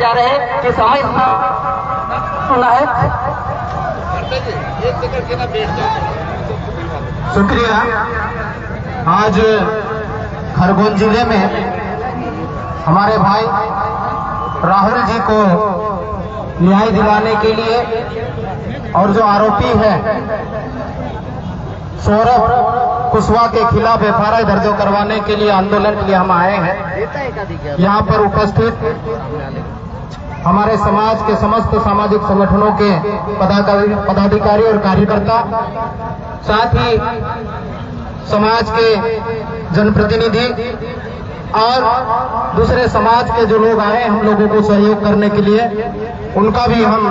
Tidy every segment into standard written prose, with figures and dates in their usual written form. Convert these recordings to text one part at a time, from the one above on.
जा रहे हैं कि समय सुना है। शुक्रिया। आज खरगोन जिले में हमारे भाई राहुल जी को न्याय दिलाने के लिए और जो आरोपी है सौरभ कुशवाहा के खिलाफ एफआईआर दर्ज करवाने के लिए आंदोलन के लिए हम आए हैं। यहाँ पर उपस्थित हमारे समाज के समस्त सामाजिक संगठनों के पदाधिकारी और कार्यकर्ता, साथ ही समाज के जनप्रतिनिधि और दूसरे समाज के जो लोग आए हम लोगों को सहयोग करने के लिए, उनका भी हम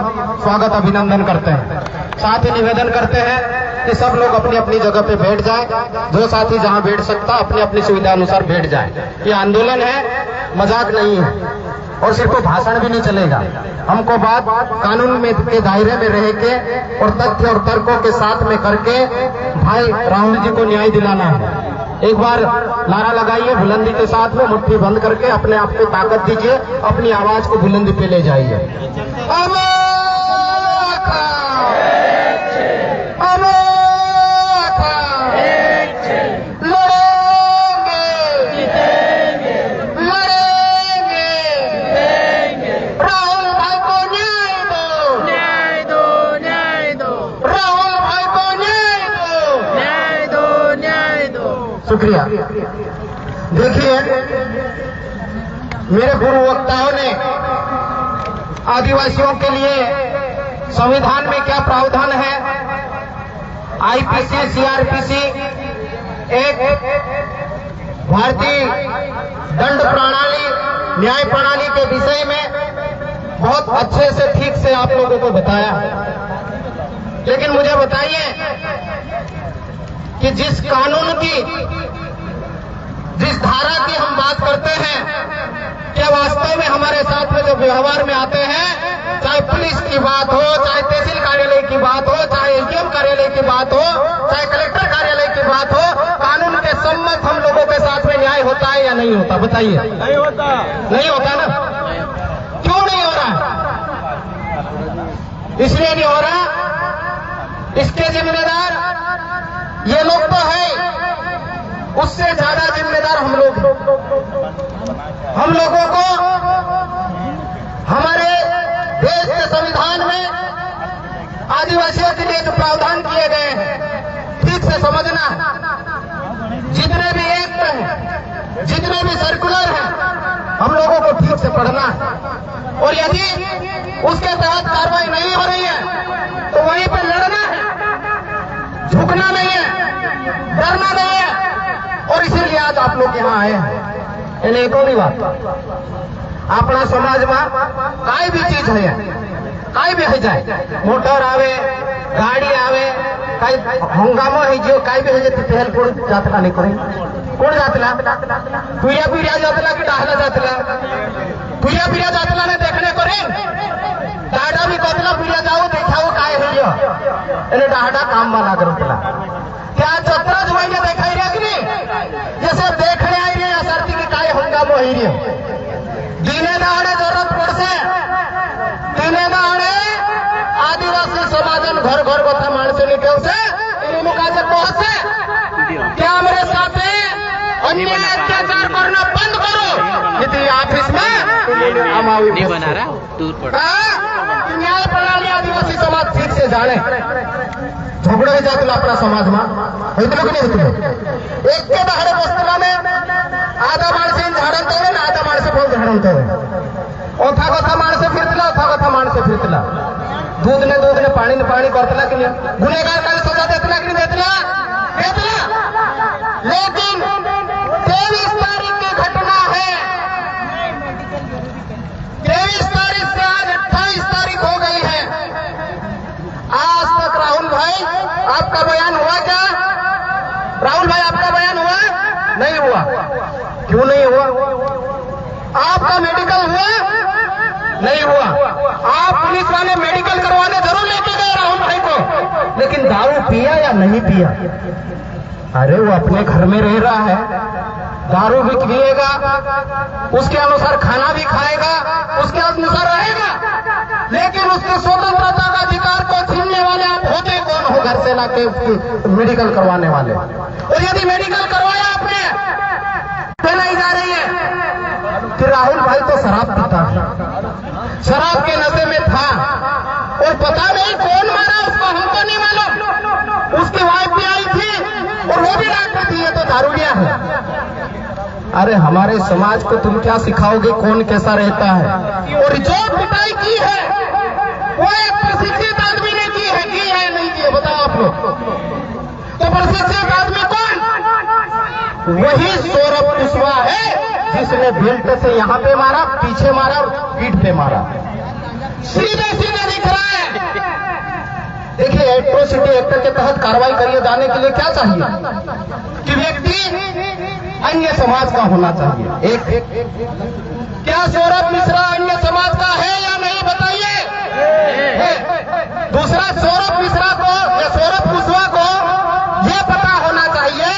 स्वागत अभिनंदन करते हैं। साथ ही निवेदन करते हैं कि सब लोग अपनी अपनी जगह पे बैठ जाएं, जो साथी जहां बैठ सकता अपनी अपनी सुविधा अनुसार बैठ जाए। ये आंदोलन है, मजाक नहीं है और सिर्फ भाषण भी नहीं चलेगा। हमको बात कानून में के दायरे में रह के और तथ्य और तर्कों के साथ में करके भाई राहुल जी को न्याय दिलाना है। एक बार नारा लगाइए बुलंदी के साथ में, मुट्ठी बंद करके अपने आप को ताकत दीजिए, अपनी आवाज को बुलंदी पे ले जाइए। शुक्रिया। देखिए, मेरे पूर्व वक्ताओं ने आदिवासियों के लिए संविधान में क्या प्रावधान है, आईपीसी, सीआरपीसी, एक भारतीय दंड प्रणाली, न्याय प्रणाली के विषय में बहुत अच्छे से ठीक से आप लोगों को बताया। लेकिन मुझे बताइए कि जिस कानून की, जिस धारा की हम बात करते हैं, क्या वास्तव में हमारे साथ में जो व्यवहार में आते हैं, चाहे पुलिस की बात हो, चाहे तहसील कार्यालय की बात हो, चाहे एसडीएम कार्यालय की बात हो, चाहे कलेक्टर कार्यालय की बात हो, कानून के सम्मत हम लोगों के साथ में न्याय होता है या नहीं होता? बताइए। नहीं होता। नहीं होता ना? क्यों नहीं हो रहा? इसलिए नहीं हो रहा, इसके जिम्मेदार ये लोग तो है, उससे ज्यादा जिम्मेदार हम लोग। हम लोगों को हमारे देश के संविधान में आदिवासियों के लिए जो प्रावधान किए गए हैं ठीक से समझना है। जितने भी एक्ट हैं, जितने भी सर्कुलर हैं, हम लोगों को ठीक से पढ़ना है और यदि उसके तहत कार्रवाई नहीं हो रही है तो वहीं पर लड़ना है, झुकना नहीं है, डरना नहीं है। और इसीलिए आज आप लोग यहाँ आए हैं। એને એકોની વાત આપણા સમાજમાં કાંઈ બી ચીજ હોય, કાંઈ બી થઈ જાય, મોટર આવે, ગાડી આવે, કાંઈ હંગામો થઈ ગયો, કાંઈ બી થઈ જાય, પહેલ કોણ જાતલા નહીં કરે? કોણ જાતલા? પીડિયા પીડિયા જાતલા કે ડાહલા જાતલા? પીડિયા પીડિયા જાતલા ને देखने करे, डाढ़ा भी बदला पीडिया जाओ देखाओ काय हो गया, એને डाढ़ा काम में लाग रहा। क्या जतरा जो है देखा ही कि नहीं? जैसे देखने आई रही असरती की काय हंगामो ही रही दीने दहाड़े जरूरत पड़ से, दीने दहाड़े आदिवासी समाजन घर घर बता मानसे निकल से मुकाजे पहुंच से, क्या मेरे साथ अन्याय अत्याचार करना बंद करो। यदि ऑफिस में नहीं बना रहा दूर पड़ा, न्याय प्रणाली आदिवासी समाज ठीक से जाने। झगड़ा ही जाते अपना समाज में होते की नहीं होते? एक के दहाड़े बसला में आधा माणसे झाड़न तो ना आधा माणसे बहुत झाड़न तो ओथा कथा माणसे फिरतला, ओथा कथा माणसे फिरतला, दूध ने पानी करतला कि नहीं? गुनेगार का सजा देतला कि नहीं देतला? देतला। लेकिन 23 तारीख की घटना है, 23 तारीख से आज 28 तारीख हो गई है। आज तक राहुल भाई आपका बयान हुआ क्या? राहुल भाई आपका बयान हुआ? नहीं हुआ। क्यों नहीं हुआ? आपका मेडिकल हुआ? नहीं हुआ। आप पुलिस वाले मेडिकल करवाने जरूर लेके गए राहुल भाई को, लेकिन दारू पिया या नहीं पिया? अरे वो अपने घर में रह रहा है, दारू भी पिएगा, उसके अनुसार खाना भी खाएगा, उसके अनुसार सेना के मेडिकल करवाने वाले। और यदि मेडिकल करवाया आपने तो नहीं जा रही है कि राहुल भाई तो शराब पीता है, शराब के नशे में था और पता नहीं कौन मारा उसको, हमको नहीं मालूम। उसकी वाइफ भी आई थी और वो भी डॉक्टर थी, ये तो दारूडिया है। अरे हमारे समाज को तुम क्या सिखाओगे कौन कैसा रहता है? और जो पिटाई की है वो एक प्रशिक्षित आदमी ने की है नहीं की है? बताओ आप लोग। तो प्रशिक्षित आदमी कौन? वही सौरभ कुशवाहा है जिसने बेल्ट से यहां पे मारा, पीछे मारा और पीठ पे मारा। सीधे सीधे दिख रहा है। देखिए, एट्रोसिटी एक्ट के तहत कार्रवाई करिए जाने के लिए क्या चाहिए कि व्यक्ति अन्य समाज का होना चाहिए। एक क्या सौरभ मिश्रा अन्य समाज का है या नहीं बताइए? दूसरा, सौरभ मिश्रा को या सौरभ कुशवाहा को यह पता होना चाहिए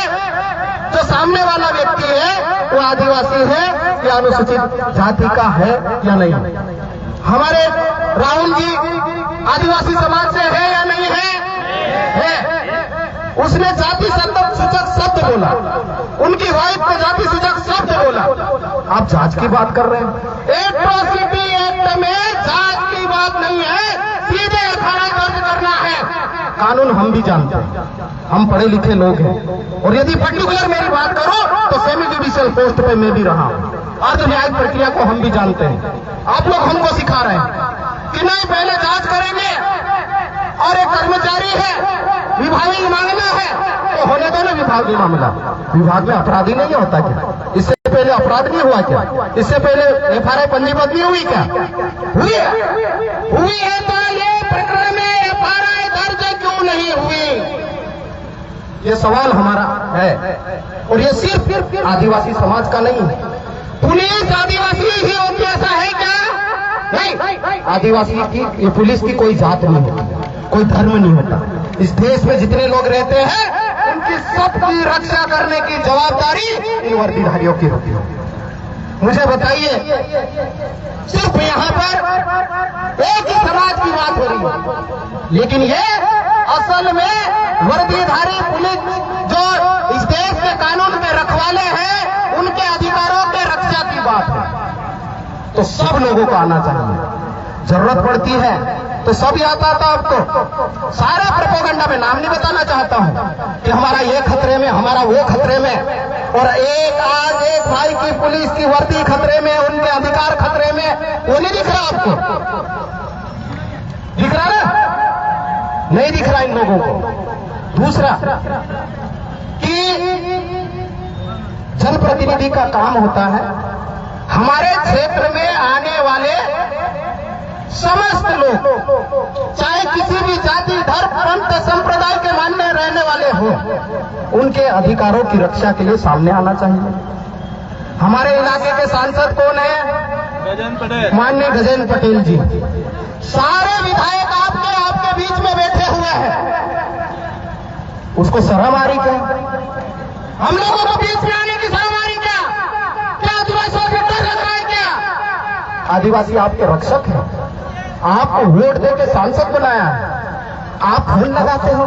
जो सामने वाला व्यक्ति है वो आदिवासी है या अनुसूचित जाति का है या नहीं। हमारे राहुल जी आदिवासी समाज से है या नहीं है? उसने जाति सूचक शब्द बोला, उनकी वाइफ को जाति सूचक शब्द बोला। आप जांच की बात कर रहे हैं। एट्रोसिटी एक्ट में जांच की बात नहीं है, सीधे एफआईआर दर्ज करना है। कानून हम भी जानते हैं, हम पढ़े लिखे लोग हैं। और यदि पर्टिकुलर मेरी बात करो तो सेमी जुडिशियल पोस्ट पे मैं भी रहा हूं। अर्ध न्यायिक प्रक्रिया को हम भी जानते हैं। आप लोग हमको सिखा रहे हैं कि नहीं, पहले जांच करेंगे और एक कर्मचारी है, विभागीय मामला है तो होने दो ना विभागीय मामला। विभाग में अपराधी नहीं होता क्या? इससे पहले अपराध नहीं हुआ क्या? इससे पहले एफआईआर पंजीबद्ध नहीं हुई क्या? हुई है तो ये प्रकरण में एफआईआर दर्ज क्यों नहीं हुई? ये सवाल हमारा है। और ये सिर्फ आदिवासी समाज का नहीं है। पुलिस आदिवासी ही होती, ऐसा है क्या? नहीं, आदिवासी की ये पुलिस की कोई जात नहीं होती, कोई धर्म नहीं होता। इस देश में जितने लोग रहते हैं उनकी सबकी रक्षा करने की जवाबदारी इन वर्दीधारियों की होती है। मुझे बताइए, सिर्फ यहां पर एक ही समाज की बात हो रही है, लेकिन ये असल में वर्दीधारी पुलिस जो इस देश के कानून के रखवाले हैं उनके अधिकारों के रक्षा की बात है। तो सब लोगों को आना चाहिए। जरूरत पड़ती है तो सब याद आता आपको। सारा प्रोपेगेंडा में नाम नहीं बताना चाहता हूं कि हमारा ये खतरे में, हमारा वो खतरे में, और आज एक भाई की पुलिस की वर्दी खतरे में, उनके अधिकार खतरे में, वो नहीं दिख रहा आपको? दिख रहा ना? नहीं दिख रहा इन लोगों को। दूसरा कि जनप्रतिनिधि का काम होता है हमारे क्षेत्र में आने वाले समस्त लोग, चाहे किसी भी जाति, धर्म, पंथ, संप्रदाय के मानने रहने वाले हो, उनके अधिकारों की रक्षा के लिए सामने आना चाहिए। हमारे इलाके के सांसद कौन है? माननीय गजेंद्र पटेल जी। सारे विधायक आपके बीच में बैठे हुए हैं। उसको शर्म आ रही क्या? हम लोगों को बीच में आने की शर्म आ रही क्या? क्या आदिवासियों को डर लग रहा है क्या? आदिवासी आपके रक्षक हैं। आपको वोट देके सांसद बनाया है। आप फोन लगाते हो,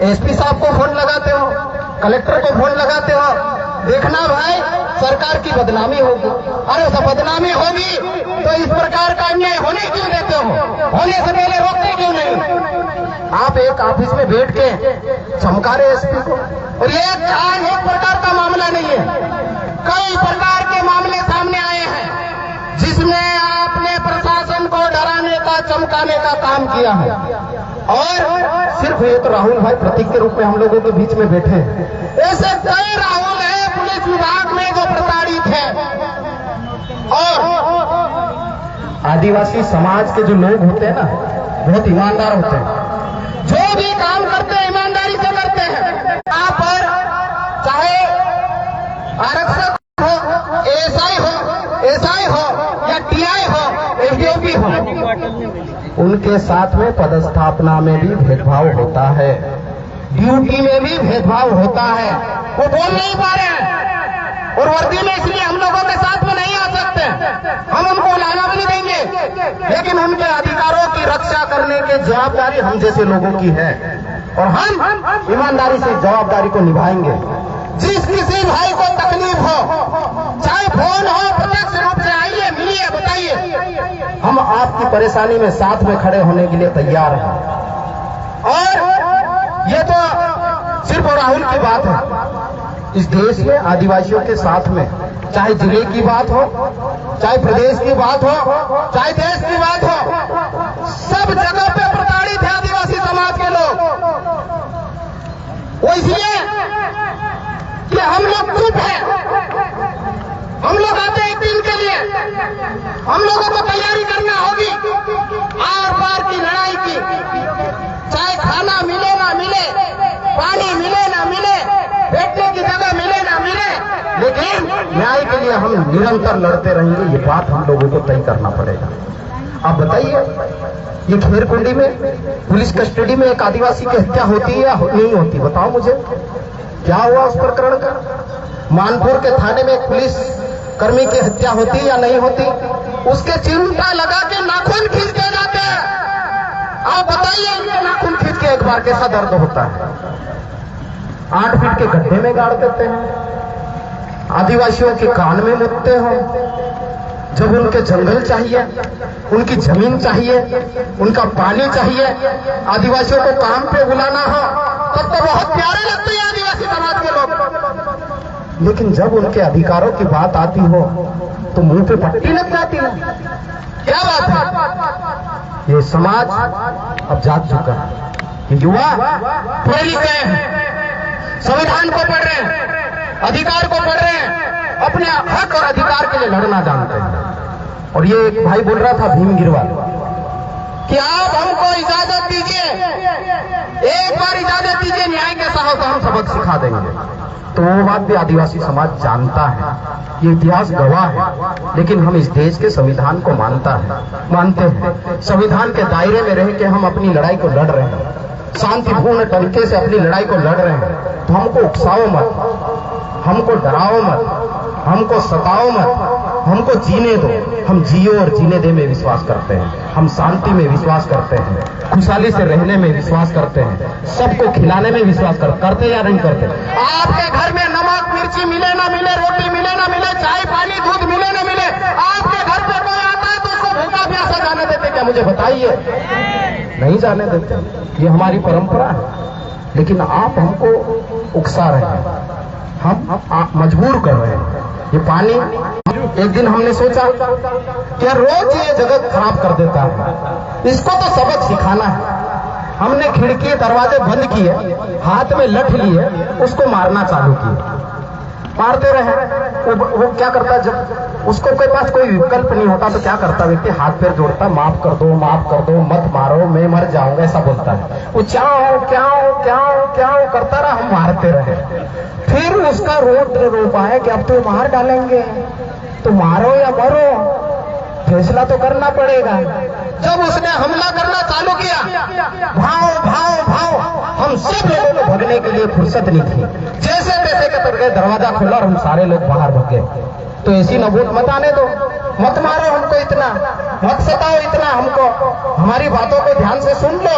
एसपी साहब को फोन लगाते हो, कलेक्टर को फोन लगाते हो, देखना भाई सरकार की बदनामी होगी। अरे तो बदनामी होगी तो इस प्रकार का अन्याय होने क्यों देते हो? होने से पहले रोकते क्यों नहीं? आप एक ऑफिस में बैठ के चमका रहे एसपी को। और ये आज एक प्रकार का मामला नहीं है, कई प्रकार के मामले सामने आए हैं जिसमें आपने प्रशासन को डराने का, चमकाने का काम किया है। और सिर्फ ये तो राहुल भाई प्रतीक के रूप में हम लोगों के बीच में बैठे हैं। ऐसे कई राहुल है पुलिस विभाग में जो प्रताड़ित है। और आदिवासी समाज के जो लोग होते हैं ना, बहुत ईमानदार होते हैं। जो भी काम करते हैं ईमानदारी से करते हैं। यहाँ पर चाहे आरक्षक हो, एसआई हो या टीआई हो, एसडीओपी हो, उनके साथ में पदस्थापना में भी भेदभाव होता है, ड्यूटी में भी भेदभाव होता है। वो बोल नहीं पा रहे हैं और वर्दी में इसलिए हम लोगों के साथ में नहीं आ सकते। हम उनको लाना भी नहीं देंगे, लेकिन उनके अधिकारों की रक्षा करने की जवाबदारी हम जैसे लोगों की है। और हम ईमानदारी से जवाबदारी को निभाएंगे। जिस किसी भाई को तकलीफ हो, चाहे फोन हो, प्रत्यक्ष रूप से आइए, मिलिए, बताइए, हम आपकी परेशानी में साथ में खड़े होने के लिए तैयार हैं। और ये तो सिर्फ राहुल की बात है। इस देश में आदिवासियों के साथ में चाहे जिले की बात हो, चाहे प्रदेश की बात हो, चाहे देश की बात हो, सब जगह पे प्रताड़ित है आदिवासी समाज के लोग। वो इसलिए कि हम लोग चुप हैं। हम लोग आते हैं एक दिन के लिए, हम लोगों को तैयारी करना होगी आर पार की लड़ाई की। चाहे खाना मिले ना मिले, पानी मिले ना मिले, बैठने की जगह मिले ना मिले, लेकिन न्याय के लिए हम निरंतर लड़ते रहेंगे। ये बात हम लोगों को तय करना पड़ेगा। आप बताइए, ये खेरकुंडी में पुलिस कस्टडी में एक आदिवासी की हत्या होती है या नहीं होती? बताओ मुझे, क्या हुआ उस प्रकरण का? मानपुर के थाने में एक पुलिस कर्मी की हत्या होती या नहीं होती? उसके चिमटा लगा के नाखून खींच के जाते हैं। आप बताइए, इनके नाखून खींच के एक बार कैसा दर्द होता है? 8 फीट के गड्ढे में गाड़ देते हैं, आदिवासियों के कान में मुतते हो। जब उनके जंगल चाहिए, उनकी जमीन चाहिए, उनका पानी चाहिए, आदिवासियों को काम पे बुलाना हो, तब तो बहुत प्यारे लगते हैं आदिवासी समाज के लोग। लेकिन जब उनके अधिकारों की बात आती हो तो मुंह पे पट्टी लग जाती है। क्या बात है? ये समाज अब जाग चुका है। ये युवा पढ़े लिखे हैं, संविधान को पढ़ रहे हैं, अधिकार को पढ़ रहे हैं, अपने हक और अधिकार के लिए लड़ना जानते हैं। और ये एक भाई बोल रहा था, भीम गिरवाल, कि आप हमको इजाजत दीजिए, एक बार इजाजत दीजिए, न्याय कैसा हो तो हम सबक सिखा देंगे। तो वो बात भी आदिवासी समाज जानता है, ये इतिहास गवाह है। लेकिन हम इस देश के संविधान को मानते हैं। संविधान के दायरे में रह के हम अपनी लड़ाई को लड़ रहे हैं, शांतिपूर्ण तरीके से अपनी लड़ाई को लड़ रहे हैं। तो हमको उकसाओ मत, हमको डराओ मत, हमको सताओ मत, हमको जीने दो। हम जियो और जीने दे में विश्वास करते हैं, हम शांति में विश्वास करते हैं, खुशहाली से रहने में विश्वास करते हैं, सबको खिलाने में विश्वास करते या नहीं करते? आपके घर में नमक मिर्ची मिले ना मिले, रोटी मिले ना मिले, चाय पानी दूध मिले ना मिले, आपके घर पे कोई आता है तो उसको भूखा प्यासा जाने देते क्या? मुझे बताइए, नहीं जाने देते। ये हमारी परंपरा है। लेकिन आप हमको उकसा रहे हैं, हम मजबूर कर रहे हैं। ये पानी, एक दिन हमने सोचा कि रोज ये जगह खराब कर देता है, इसको तो सबक सिखाना है। हमने खिड़की दरवाजे बंद किए, हाथ में लठ लिए, उसको मारना चालू किया। मारते रहे। वो क्या करता, जब उसको कोई पास कोई विकल्प नहीं होता तो क्या करता? व्यक्ति हाथ पैर जोड़ता, माफ कर दो, मत मारो, मैं मर जाऊंगा, ऐसा बोलता है। वो क्या करता रहा, हम मारते रहे। फिर उसका रोप आया कि अब तो मार डालेंगे, तो मारो या मरो, फैसला तो करना पड़ेगा। जब उसने हमला करना चालू किया, भाव, हम सब लोगों को भगने के लिए फुर्सत नहीं थी। जैसे तैसे करके दरवाजा खोला और हम सारे लोग बाहर भाग गए। तो ऐसी नबूत मत आने दो, मत मारो हमको इतना, मत सताओ इतना हमको, हमारी बातों को ध्यान से सुन लो,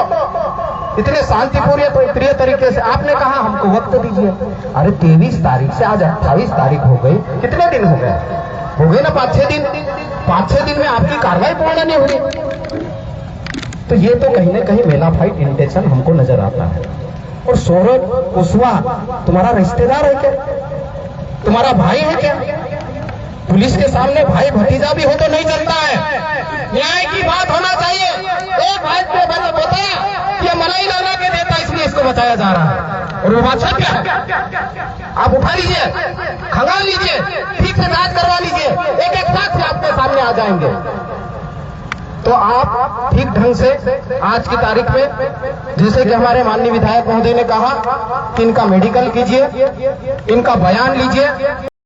इतने शांतिपूर्ण प्रिय तरीके से। आपने कहा हमको वक्त दीजिए। अरे 23 तारीख से आज 28 तारीख हो गई, कितने दिन हो गए ना? 5-6 दिन। 5-6 दिन में आपकी कार्रवाई पूर्ण नहीं हुई। तो ये तो कहीं ना कहीं मेलाफाइट इंटेंशन हमको नजर आता है। और सौरभ कुशवाहा तुम्हारा रिश्तेदार है क्या? तुम्हारा भाई है क्या? पुलिस के सामने भाई भतीजा भी हो तो नहीं चलता है। न्याय की बात होना चाहिए। एक भाई को बताया कि मलाई लाना के देता, इसलिए इसको बचाया जा रहा है। और वो बात सच है। आप उठा लीजिए, खंगाल लीजिए, ठीक से जांच करवा लीजिए, एक साक्ष्य आपके सामने आ जाएंगे। तो आप ठीक ढंग से आज की तारीख में, जैसे कि हमारे माननीय विधायक महोदय ने कहा कि इनका मेडिकल कीजिए, इनका बयान लीजिए।